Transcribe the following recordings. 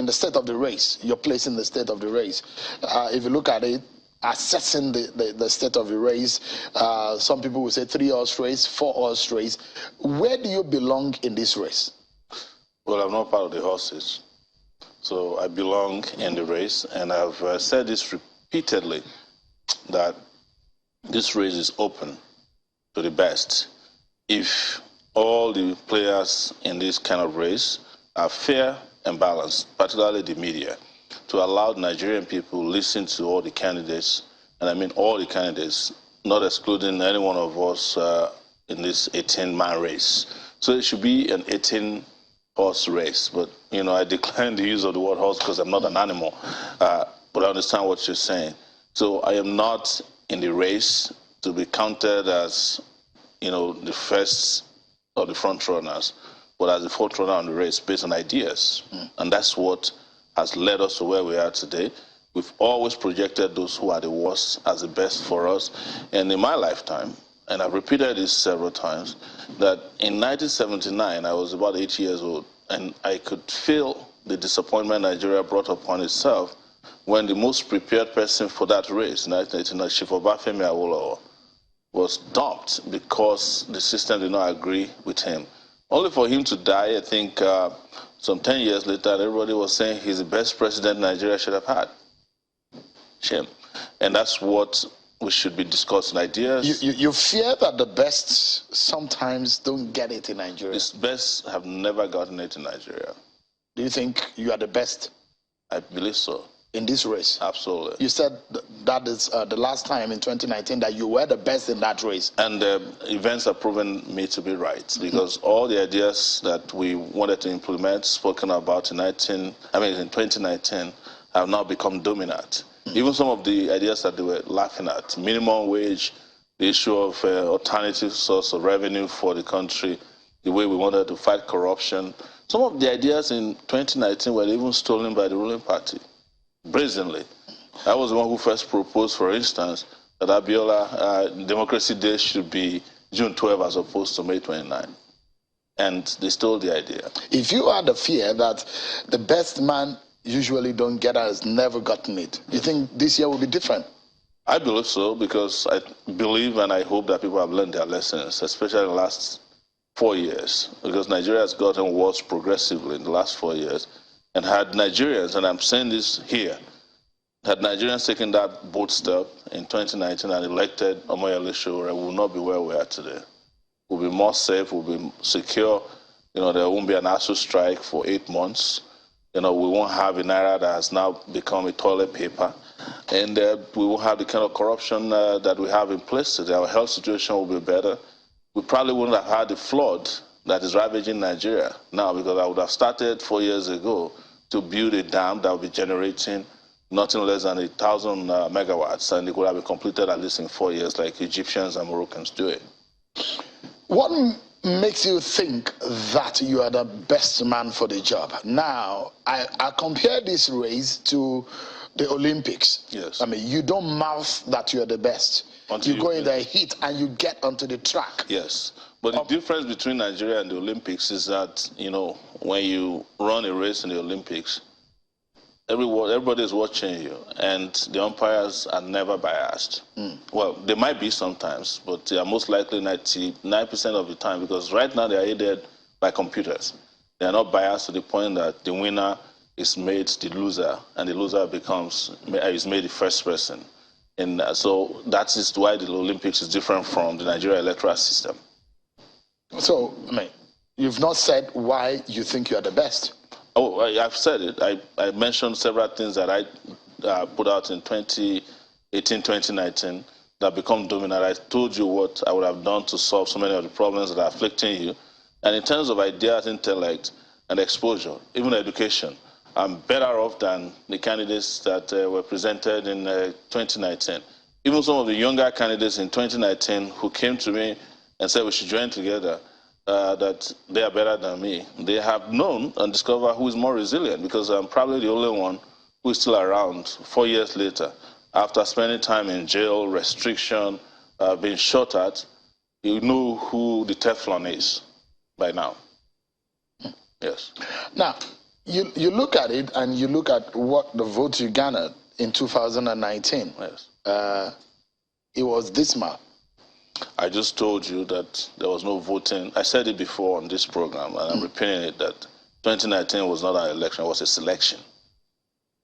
in the state of the race, your place in the state of the race. If you look at it, assessing the state of the race, some people will say 3-horse race, 4-horse race. Where do you belong in this race? Well, I'm not part of the horses. So I belong in the race, and I've said this repeatedly, that this race is open to the best. If all the players in this kind of race are fair and balanced, particularly the media, to allow Nigerian people listen to all the candidates, and I mean all the candidates, not excluding any one of us in this 18-man race. So it should be an 18-horse race. But, you know, I decline the use of the word horse because I'm not an animal. But I understand what you're saying. So I am not in the race to be counted as, you know, the first or the front runners, but as the fourth runner on the race based on ideas. And that's what has led us to where we are today. We've always projected those who are the worst as the best for us. And in my lifetime, and I've repeated this several times, that in 1979, I was about 8 years old, and I could feel the disappointment Nigeria brought upon itself when the most prepared person for that race, in 1989, Chief Obafemi Awolowo, was dumped because the system did not agree with him. Only for him to die, I think, some 10 years later, everybody was saying he's the best president Nigeria should have had. Shame. And that's what we should be discussing, ideas. You fear that the best sometimes don't get it in Nigeria? The best have never gotten it in Nigeria. Do you think you are the best? I believe so. In this race? Absolutely. You said that is the last time in 2019 that you were the best in that race. And events have proven me to be right, because all the ideas that we wanted to implement, spoken about in 2019, have now become dominant. Even some of the ideas that they were laughing at, minimum wage, the issue of alternative source of revenue for the country, the way we wanted to fight corruption, some of the ideas in 2019 were even stolen by the ruling party. Brazenly. I was the one who first proposed, for instance, that Abiola Democracy Day should be June 12 as opposed to May 29. And they stole the idea. If you had the fear that the best man usually don't get it, has never gotten it, you think this year will be different? I believe so, because I believe and I hope that people have learned their lessons, especially in the last 4 years, because Nigeria has gotten worse progressively in the last 4 years. And had Nigerians, and I'm saying this here, had Nigerians taken that bold step in 2019 and elected Omoyele Sowore, we will not be where we are today. We'll be more safe, we'll be secure. You know, there won't be an ASU strike for 8 months. You know, we won't have a naira that has now become a toilet paper. And we won't have the kind of corruption that we have in place today. Our health situation will be better. We probably wouldn't have had the flood that is ravaging Nigeria now, because I would have started 4 years ago to build a dam that will be generating nothing less than 1,000 megawatts, and it could have been completed at least in 4 years, like Egyptians and Moroccans do it. What makes you think that you are the best man for the job? Now, I compare this race to the Olympics. Yes. I mean, you don't mouth that you're the best. You go in the heat and you get onto the track. Yes. But the difference between Nigeria and the Olympics is that, you know, when you run a race in the Olympics, everybody is watching you, and the umpires are never biased. Well, they might be sometimes, but they are most likely 99% of the time, because right now they are aided by computers. They are not biased to the point that the winner is made the loser, and the loser is made the first person. And so that is why the Olympics is different from the Nigeria electoral system. So, I mean, you've not said why you think you are the best. Oh, I've said it. I mentioned several things that I put out in 2018, 2019 that become dominant. I told you what I would have done to solve so many of the problems that are afflicting you. And in terms of ideas, intellect, and exposure, even education, I'm better off than the candidates that were presented in 2019. Even some of the younger candidates in 2019 who came to me and said we should join together, that they are better than me. They have known and discovered who is more resilient, because I'm probably the only one who is still around 4 years later. After spending time in jail, restriction, being shot at, you know who the Teflon is by now. Yes. Now, You look at it and you look at what the vote you garnered in 2019. Yes. It was dismal. I just told you that there was no voting. I said it before on this program, and I'm repeating it, that 2019 was not an election, it was a selection.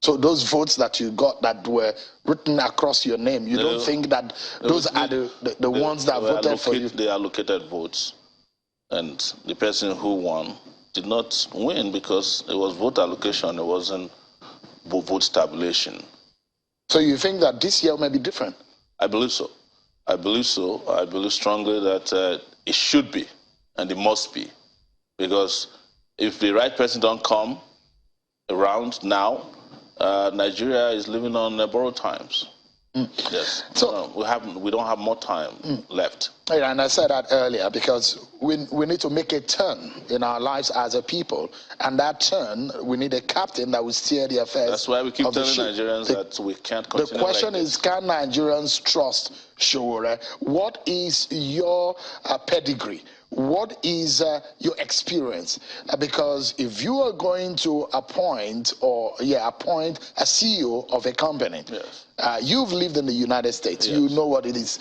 So those votes that you got that were written across your name, you don't think that those are the ones that voted for you? They allocated votes, and the person who won did not win because it was vote allocation, it wasn't vote tabulation. So you think that this year may be different? I believe so. I believe so. I believe strongly that it should be, and it must be, because if the right person don't come around now, Nigeria is living on borrowed times. Yes. So we don't have more time left. Yeah, and I said that earlier because we need to make a turn in our lives as a people, and that turn we need a captain that will steer the affairs. That's why we keep telling Nigerians that we can't continue. The question is, can Nigerians trust Sowore? What is your pedigree? What is your experience? Because if you are going to appoint a CEO of a company, yes. You've lived in the United States. Yes. You know what it is.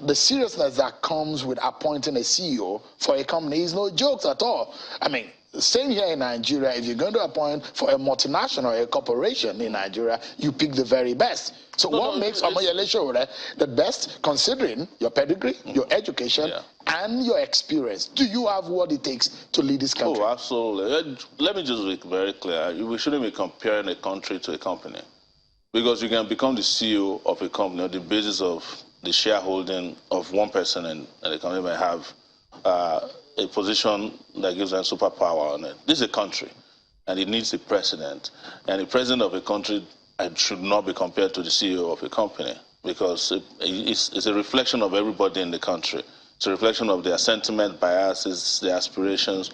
The seriousness that comes with appointing a CEO for a company is no jokes at all. I mean, same here in Nigeria, if you're going to appoint for a multinational or a corporation in Nigeria, you pick the very best. So what makes Omoyele Sowore the best, considering your pedigree, your education, and your experience? Do you have what it takes to lead this country? Oh, absolutely. Let me just be very clear. We shouldn't be comparing a country to a company, because you can become the CEO of a company on the basis of the shareholding of one person, and the company may have a position that gives them superpower on it. This is a country, and it needs a president. And the president of a country should not be compared to the CEO of a company, because it's a reflection of everybody in the country. It's a reflection of their sentiment, biases, their aspirations,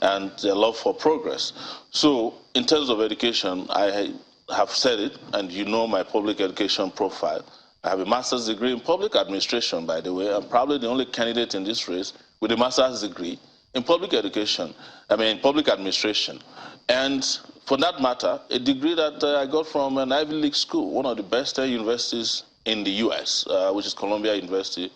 and their love for progress. So in terms of education, I have said it, and you know my public education profile. I have a master's degree in public administration, by the way. I'm probably the only candidate in this race with a master's degree in public education, public administration. And for that matter, a degree that I got from an Ivy League school, one of the best universities in the US, which is Columbia University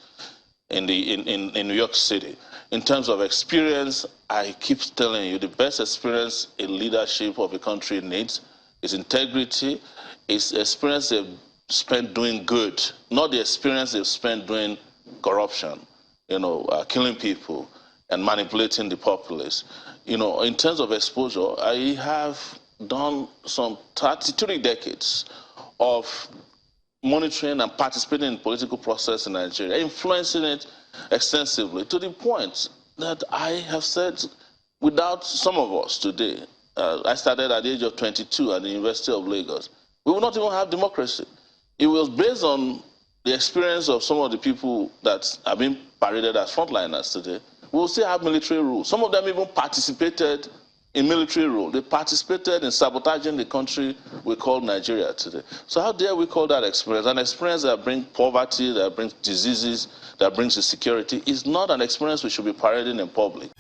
in New York City. In terms of experience, I keep telling you, the best experience a leadership of a country needs is integrity, is experience they've spent doing good, not the experience they've spent doing corruption, killing people and manipulating the populace. In terms of exposure, I have done some 33 decades of monitoring and participating in the political process in Nigeria, influencing it extensively, to the point that I have said, without some of us today, I started at the age of 22 at the University of Lagos, we will not even have democracy. It was based on the experience of some of the people that have been paraded as frontliners today. We will still have military rule. Some of them even participated in military rule. They participated in sabotaging the country we call Nigeria today. So how dare we call that experience? An experience that brings poverty, that brings diseases, that brings insecurity is not an experience we should be parading in public.